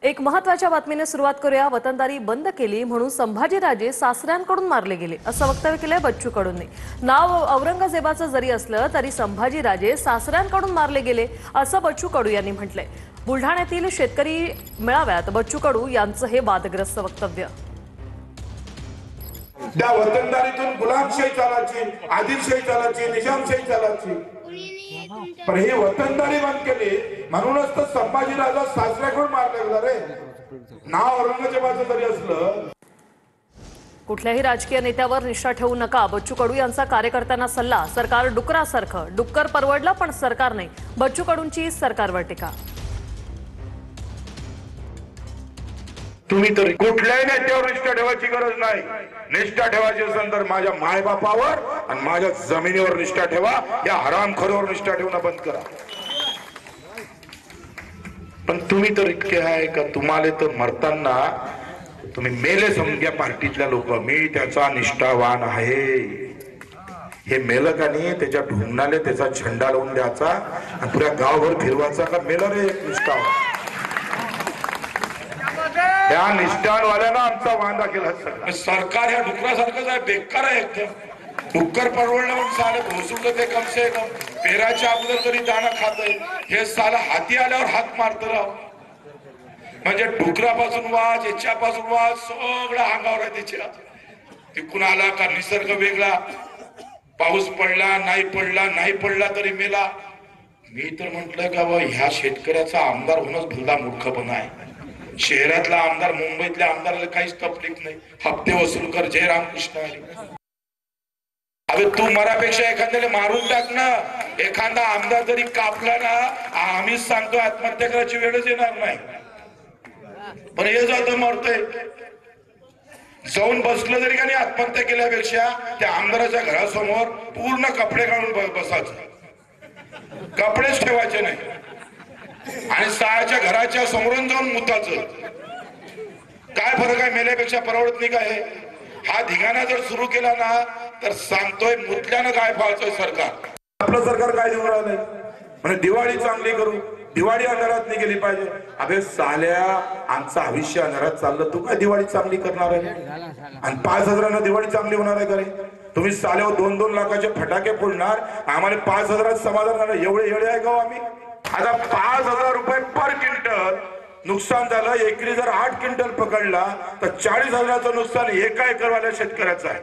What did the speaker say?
एक महत्त्वाच्या बातमीने सुरुवात करूया। वतनदारी बंद केली म्हणून संभाजीराजे सासऱ्यांकडून मारले गेले असं वक्तव्य केलंय बच्चू कडूंनी। नाव औरंगजेबाचं जरी असलं तरी संभाजीराजे सासऱ्यांकडून मारले गेले असं बच्चू कडू यांनी म्हटलंय। बुलढाण्यातील शेतकरी मेळाव्यात बच्चू कडू यांचं हे वादग्रस्त वक्तव्य। त्या वतनदारीतून गुलामशाही चालायची, आदिलशाही चालायची, निजामशाही चालायची, पण हे वतनदारी बंद केली म्हणूनच तर संभाजीराजा सासऱ्याकडून मारले गेला रे। नाव औरंगजेबाचं जरी असलं। कुठल्याही राजकीय नेत्यावर निष्ठा ठेवू नका, बच्चू कडू यांचा कार्यकर्त्यांना सल्ला। सरकार डुकरासारखं, डुक्कर परवडलं पण सरकार नाही, बच्चू कडूंची सरकारवर टीका। तुम्ही तर कुठल्याही नेत्यावर निष्ठा ठेवायची गरज नाही। निष्ठा ठेवायची असेल तर माझ्या मायबापावर आणि माझ्या जमिनीवर निष्ठा ठेवा। या हरामखोरावर निष्ठा ठेवणं बंद करा। पण तुम्ही तर इतके आहे का तुम्हाला तर मरताना तुम्ही मेले समजा पार्टीतल्या लोक, मी त्याचा निष्ठावान आहे हे मेलं का नाही त्याच्या ढुंगणाले त्याचा झेंडा लावून द्यायचा आणि पुऱ्या गावभर फिरवायचा का मेलं रे निष्ठावान। या निष्ठावाल्यांना आमचा वांदा केला। सरकार ह्या डुकरासारखंच आहे, बेकार आहे एकदम। डुक्कर परवडलं म्हणून साले भोसून ते कम से कम पेराच्या अगोदर तरी दाणा खात आहे, हे साला हाती आल्यावर हात मारत राव। म्हणजे डुकरापासून वाज, याच्यापासून वाज, सगळं अंगावर आहे त्याच्या। तिकून आला का निसर्ग वेगळा, पाऊस पडला नाही पडला, नाही पडला तरी मेला। मी तर म्हंटल का ह्या शेतकऱ्याचा आमदार होणंच भलता मूर्खपणा आहे। शहरातला आमदार, मुंबईतल्या आमदाराला काहीच तकलीफ नाही, हप्ते वसूल कर, जय रामकृष्ण हरी। अबे तू मरापेक्षा एखाद्याला मारून टाक ना। एखादा आमदार जरी कापला ना, आम्हीच सांगतो आत्महत्या करायची वेळच येणार नाही। पण हे जातं मरतय, जाऊन बसलं जरी का नाही आत्महत्या केल्यापेक्षा त्या आमदाराच्या घरासमोर पूर्ण कपडे काढून बसायचं, कपडेच ठेवायचे नाही आणि सायाच्या घराच्या समोरून जाऊन मुताचं। काय फरक आहे, मेल्यापेक्षा परवडत नाही का हे? हा धिगाणा जर सुरू केला ना तर सांगतोय मुतल्यानं काय फाळतोय सरकार। आपलं सरकार काय देऊन राहिलंय म्हणजे दिवाळी चांगली करू, दिवाळी अंधारात नाही गेली पाहिजे। अबे साल्या, आमचं आयुष्य अंधारात चाललं, तू काय दिवाळी चांगली करणार आहे? आणि 5,000 दिवाळी चांगली होणार आहे का रे? तुम्ही साल्यावर 2-2 लाखाचे फटाके फोडणार, आम्हाला 5,000 समाधान एवढे येडे आहे का आम्ही? आता 5,000 रुपये पर क्विंटल नुकसान झालं। एकरी जर 8 क्विंटल पकडला तर 40,000चं नुकसान एका एकरवाल्या शेतकऱ्याचं आहे।